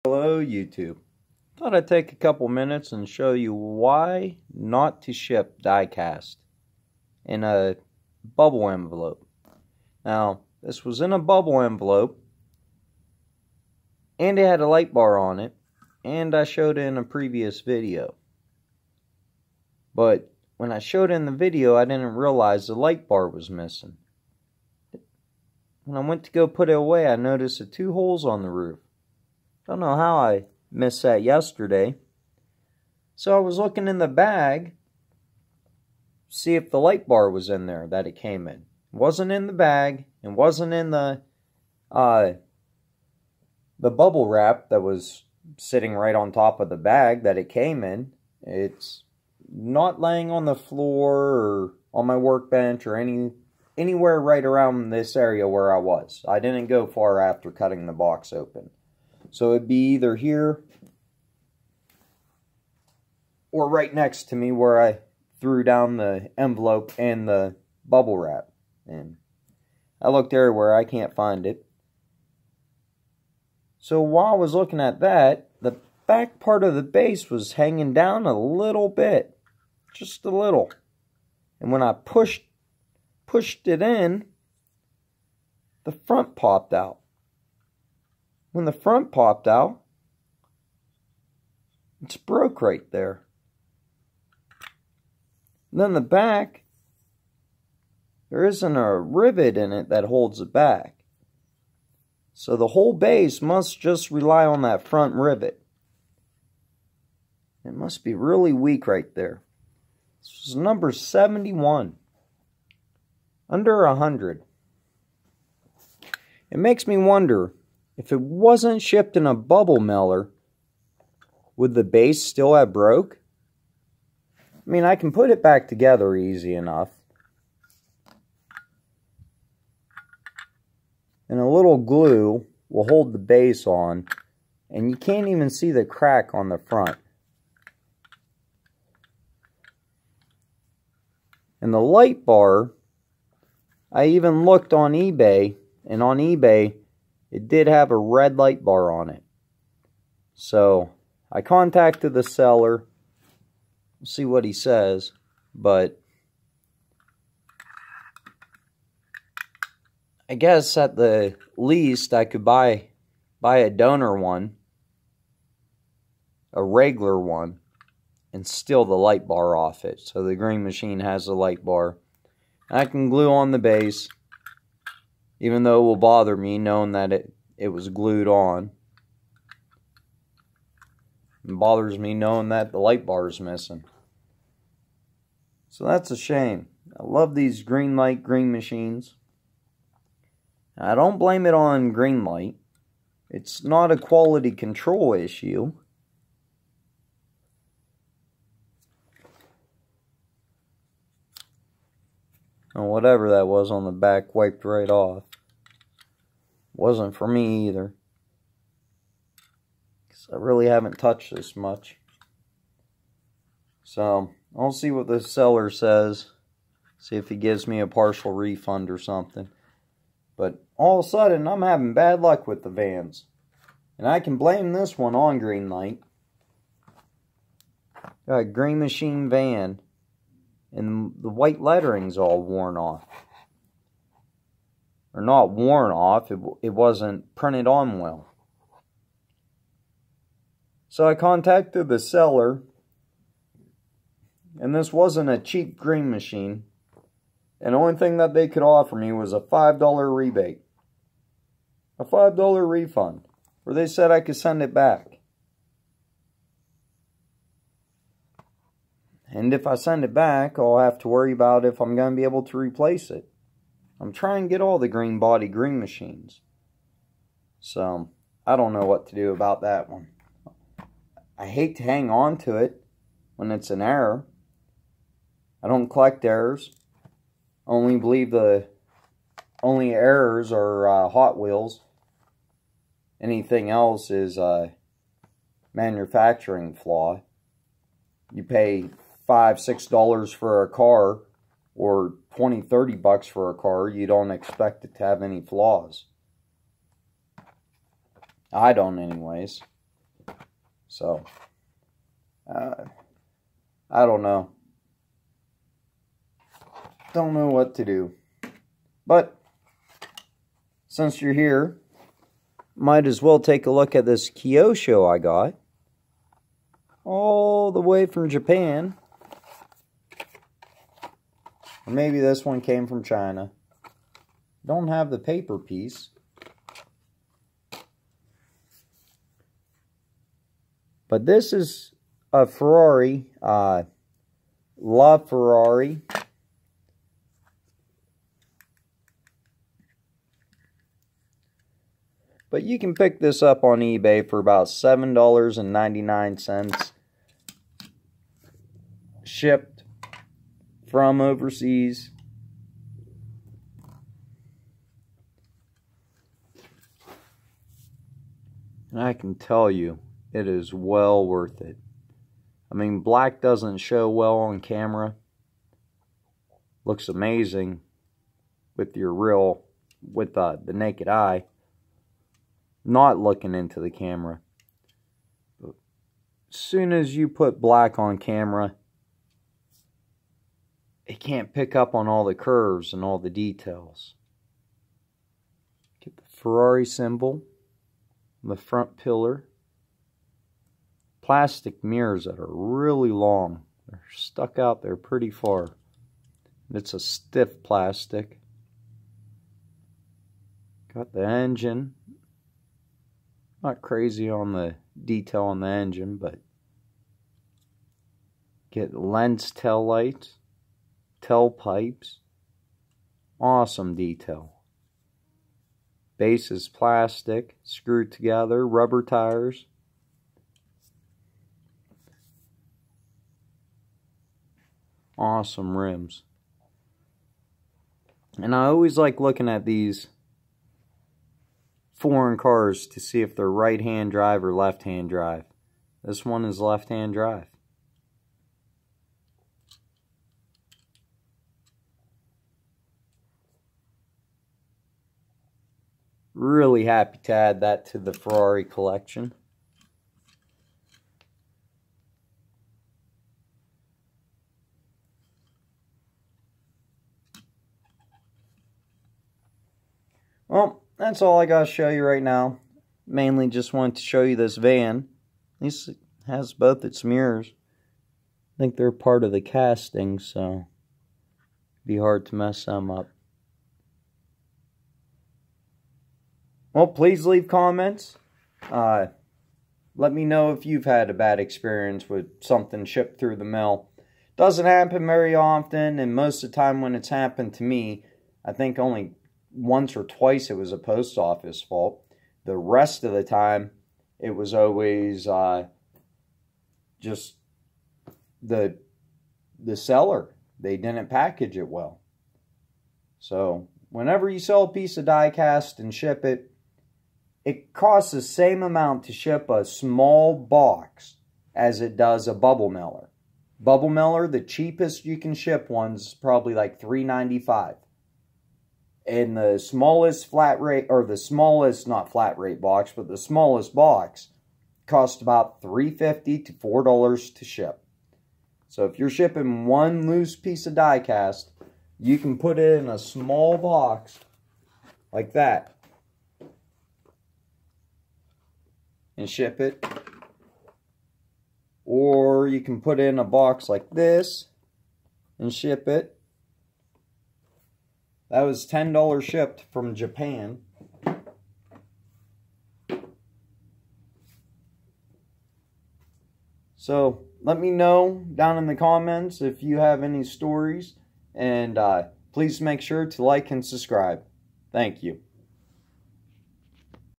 Hello YouTube. Thought I'd take a couple minutes and show you why not to ship diecast in a bubble envelope. Now, this was in a bubble envelope and it had a light bar on it, and I showed it in a previous video. But when I showed it in the video, I didn't realize the light bar was missing. When I went to go put it away, I noticed the 2 holes on the roof. Don't know how I missed that yesterday. So I was looking in the bag, see if the light bar was in there that it came in. It wasn't in the bag. It wasn't in the bubble wrap that was sitting right on top of the bag that it came in. It's not laying on the floor or on my workbench or anywhere right around this area where I was. I didn't go far after cutting the box open. So it'd be either here or right next to me where I threw down the envelope and the bubble wrap. And I looked everywhere, I can't find it. So while I was looking at that, the back part of the base was hanging down a little bit. Just a little. And when I pushed it in, the front popped out. When the front popped out, it's broke right there. And then the back, there isn't a rivet in it that holds it back. So the whole base must just rely on that front rivet. It must be really weak right there. This is number 71. Under 100. It makes me wonder, if it wasn't shipped in a bubble mailer, would the base still have broke? I mean, I can put it back together easy enough. And a little glue will hold the base on, and you can't even see the crack on the front. And the light bar, I even looked on eBay, and on eBay, it did have a red light bar on it. So, I contacted the seller. We'll see what he says. But I guess at the least I could buy a donor one. A regular one. And steal the light bar off it. So the green machine has the light bar. I can glue on the base. Even though it will bother me knowing that it was glued on. It bothers me knowing that the light bar is missing. So that's a shame. I love these Greenlight green machines. I don't blame it on Greenlight. It's not a quality control issue. And whatever that was on the back wiped right off. Wasn't for me either. Because I really haven't touched this much. So, I'll see what the seller says. See if he gives me a partial refund or something. But all of a sudden, I'm having bad luck with the vans. And I can blame this one on Greenlight. Got a green machine van. And the white lettering's all worn off. Or not worn off, it wasn't printed on well. So I contacted the seller. And this wasn't a cheap green machine. And the only thing that they could offer me was a $5 rebate. A $5 refund. Where they said I could send it back. And if I send it back, I'll have to worry about if I'm going to be able to replace it. I'm trying to get all the green body green machines. So, I don't know what to do about that one. I hate to hang on to it when it's an error. I don't collect errors. I only believe the only errors are Hot Wheels. Anything else is a manufacturing flaw. You pay $5, $6 for a car, or $20, $30 for a car, you don't expect it to have any flaws. I don't anyways. So, I don't know. Don't know what to do. But, since you're here, might as well take a look at this Kyosho I got. All the way from Japan. Or maybe this one came from China. Don't have the paper piece. But this is a Ferrari, La Ferrari. But you can pick this up on eBay for about $7.99. Shipped from overseas. And I can tell you, it is well worth it. I mean, black doesn't show well on camera. Looks amazing with the naked eye. Not looking into the camera. But as soon as you put black on camera, it can't pick up on all the curves and all the details. Get the Ferrari symbol, the front pillar. Plastic mirrors that are really long. They're stuck out there pretty far. It's a stiff plastic. Got the engine. Not crazy on the detail on the engine, but get lens tail lights, tailpipes. Awesome detail. Base is plastic, screwed together, rubber tires. Awesome rims. And I always like looking at these foreign cars to see if they're right-hand drive or left-hand drive. This one is left-hand drive. Really happy to add that to the Ferrari collection. Well, that's all I got to show you right now. Mainly just wanted to show you this van. At least it has both its mirrors. I think they're part of the casting, so it'd be hard to mess them up. Well, please leave comments. Let me know if you've had a bad experience with something shipped through the mail. Doesn't happen very often, and most of the time when it's happened to me, I think only once or twice it was a post office fault. The rest of the time, it was always just the seller. They didn't package it well. So, whenever you sell a piece of diecast and ship it, it costs the same amount to ship a small box as it does a bubble mailer. Bubble mailer, the cheapest you can ship one's probably like $3.95. And the smallest flat rate, or the smallest, not flat rate box, but the smallest box costs about $3.50 to $4 to ship. So if you're shipping one loose piece of diecast, you can put it in a small box like that and ship it. Or you can put it in a box like this and ship it. That was $10 shipped from Japan. So, let me know down in the comments if you have any stories. And please make sure to like and subscribe. Thank you.